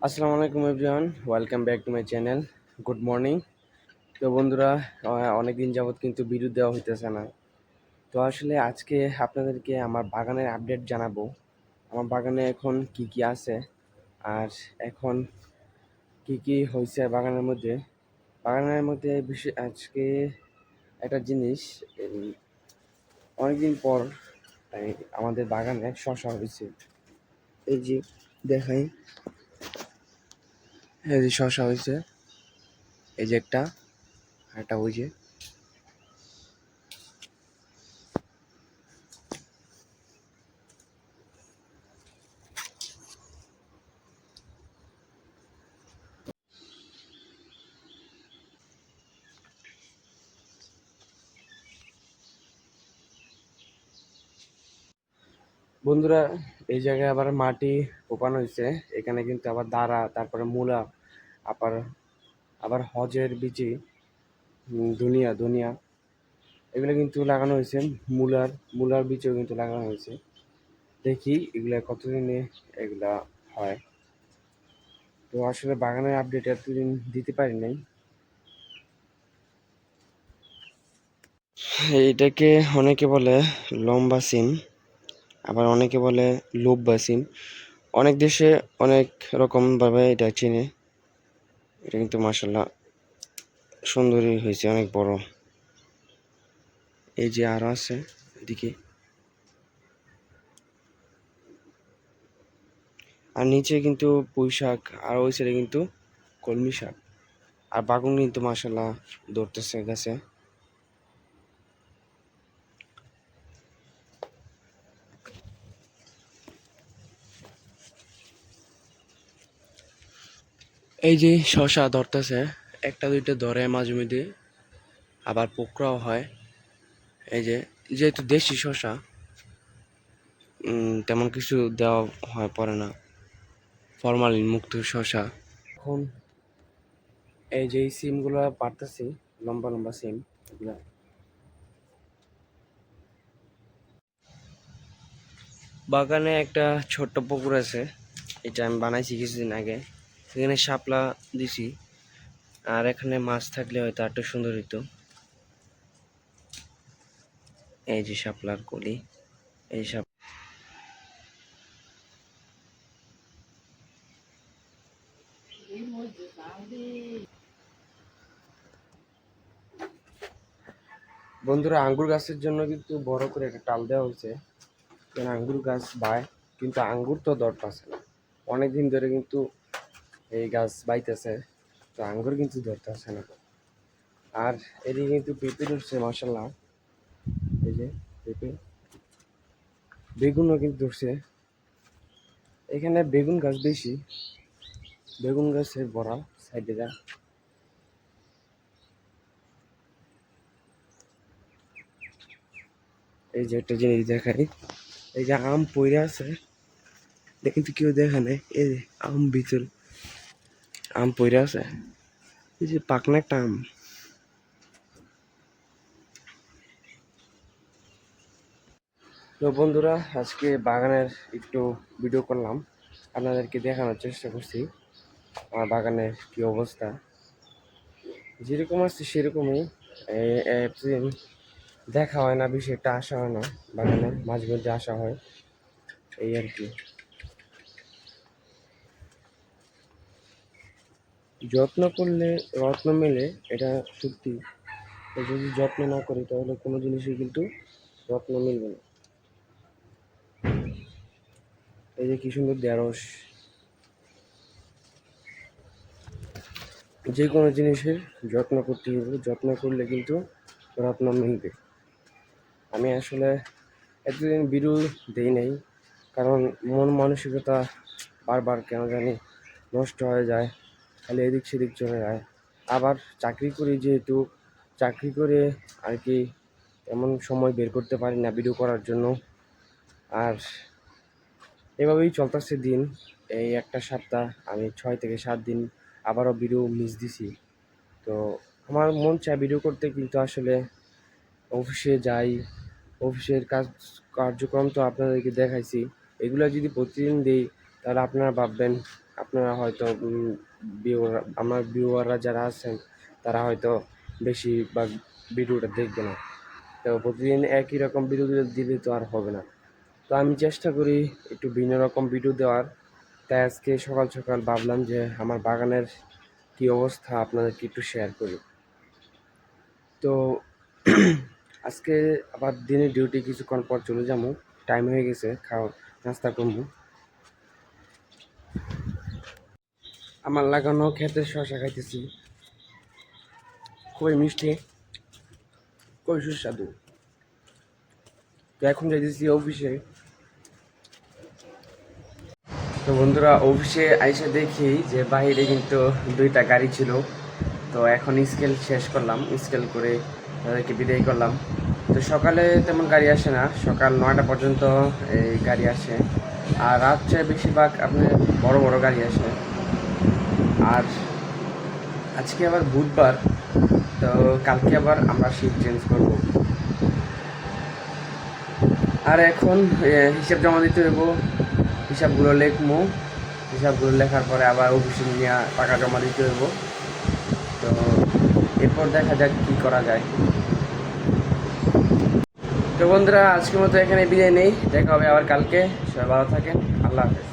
আসসালামু আলাইকুম everyone, welcome back to my channel. Good morning. তো বন্ধুরা, অনেক দিন যাবৎ কিন্তু ভিডিও দেওয়া হইতেছে না। তো আসলে আজকে আপনাদেরকে আমার বাগানের আপডেট জানাবো। আমার বাগানে এখন কি কি আছে আর এখন কি কি হয়েছে বাগানের মধ্যে বিশেষ আজকে একটা জিনিস, এই অনেকদিন পর এই আমাদের বাগানে শসা হয়েছে। এই যে দেখাই, এই যে শসা হয়েছে, এই যে একটা ওই যে। বন্ধুরা, এই জায়গায় আবার মাটি কোপানো হয়েছে। এখানে কিন্তু আবার দাঁড়া, তারপরে মূলা, আবার আবার হজের বিচি, ধনিয়া ধনিয়া এগুলো কিন্তু লাগানো হয়েছে। মূলার মূলার বীজও কিন্তু লাগানো হয়েছে। দেখি এগুলা কতদিনে এগুলা হয়। তো আসলে বাগানের আপডেট এতদিন দিতে পারি নাই। এটাকে অনেকে বলে লম্বা সিম, আবার অনেকে বলে লোব্বা সিম। অনেক দেশে অনেক রকম ভাবে এটা চিনে। এটা কিন্তু মাশাল্লাহ সুন্দরই হয়েছে, অনেক বড়। এই যে আরো আছে এদিকে, আর নিচে কিন্তু পুঁই শাক, আর ওই সাইডে কিন্তু কলমি শাক, আর বাগুন কিন্তু মাশাল্লাহ ধরতেছে গাছে। এই যে শশা ধরতেছে, একটা দুইটা ধরে মাঝে মধ্যে, আবার পোকরাও হয়। এই যে, যেহেতু দেশি শশা, তেমন কিছু দেওয়া হয় পড়ে না, ফরমালিন মুক্ত শশা। এখন এই যে সিমগুলো পারতেছি, লম্বা লম্বা সিম এগুলা। বাগানে একটা ছোট্ট পুকুর আছে, এটা আমি বানাইছি কিছুদিন আগে। এখানে শাপলা দিছি, আর এখানে মাছ থাকলে হয়তো আরো সুন্দর হইতো। এই যে শাপলার কলি, এই শাপ বন্ধুরা, আঙ্গুর গাছের জন্য কিন্তু বড় করে একটা টাল দেওয়া হয়েছে, যেন আঙ্গুর গাছ বায়। কিন্তু আঙ্গুর তো ধরতেছে না, অনেকদিন ধরে কিন্তু এই গাছ বাইতেছে, তো আঙ্গুর কিন্তু ধরতেছে না। আর এদিকে কিন্তু পেঁপে ধরছে মাসাল্লাহ, এই যে পেঁপে, বেগুনও কিন্তু ধরছে। এখানে বেগুন গাছ বেশি, বেগুন গাছের ভরা সাইডে যা। এই যে একটা জিনিস দেখাই, এই যে আম পইরে আছে, এটা কিন্তু কেউ দেখে নাই। এই যে আম ভিতর আম পইরে আছে, এই যে পাকনা একটা আম। তো বন্ধুরা, আজকে বাগানের একটু ভিডিও করলাম, আপনাদেরকে দেখানোর চেষ্টা করছি আমার বাগানের কি অবস্থা। যেরকম আছে সেরকমই। এতদিন দেখা হয় না, বেশি একটা আসা হয় না বাগানে, মাঝে মধ্যে আসা হয়, এই আর কি। যত্ন করলে রত্ন মেলে, এটা সত্যি। যদি যত্ন না করি তাহলে কোনো জিনিসই কিন্তু যত্ন মিলবে না। এই যে কি সুন্দর ঢেঁড়স, যে কোনো জিনিসের যত্ন করতে হবে, যত্ন করলে কিন্তু রত্ন মিলবে। আমি আসলে এতদিন ভিডিও দেই নাই, কারণ মন মানসিকতা বারবার কেন জানি নষ্ট হয়ে যায়, খালি এদিক সেদিক চলে যায়। আবার চাকরি করি যেহেতু, চাকরি করে আর কি এমন সময় বের করতে পারি না ভিডিও করার জন্য। আর এভাবেই চলতেছে দিন। এই একটা সপ্তাহ আমি 6 থেকে 7 দিন আবারও ভিডিও মিস দিছি। তো আমার মন চায় ভিডিও করতে, কিন্তু আসলে অফিসে যাই, অফিসের কার্যক্রম তো আপনাদেরকে দেখাইছি। এগুলো যদি প্রতিদিন দিই তাহলে আপনারা ভাববেন আপনারা হয়তো আমার ভিউয়াররা যারা আছেন তারা হয়তো বেশিরভাগ ভিডিওটা দেখবে না। তো প্রতিদিন একই রকম ভিডিও দিলে তো আর হবে না। তো আমি চেষ্টা করি একটু ভিন্ন রকম ভিডিও দেওয়ার। তাই আজকে সকাল সকাল ভাবলাম যে আমার বাগানের কী অবস্থা আপনাদেরকে একটু শেয়ার করি। তো আজকে আবার দিনের ডিউটি কিছুক্ষণ পর চলে যাবো, টাইম হয়ে গেছে, নাস্তা করবো। আমার লাগানো ক্ষেতের শসা খাইতেছি, খুবই মিষ্টি, খুবই সুস্বাদু। তো এখন যাইতেছি অফিসে। তো বন্ধুরা, অফিসে আইসে দেখি যে বাইরে কিন্তু 2টা গাড়ি ছিল। তো এখন স্কেল শেষ করলাম, স্কেল করে তাদেরকে বিদায় করলাম। তো সকালে তেমন গাড়ি আসে না, সকাল 9টা পর্যন্ত এই গাড়ি আসে, আর রাত্রে বেশিরভাগ আপনার বড় বড় গাড়ি আসে। আর আজকে আবার বুধবার, তো কালকে আবার আমরা শিফট চেঞ্জ করব। আর এখন হিসাব জমা দিতে হইব, হিসাবগুলো লিখবো, হিসাবগুলো লেখার পরে আবার অফিসে নিয়ে টাকা জমা দিতে হইব। তো এরপর দেখা যাক কী করা যায়। তো বন্ধুরা, আজকের মতো এখানে বিদায় নেই, দেখা হবে আবার কালকে। সবাই ভালো থাকেন, আল্লাহ হাফেজ।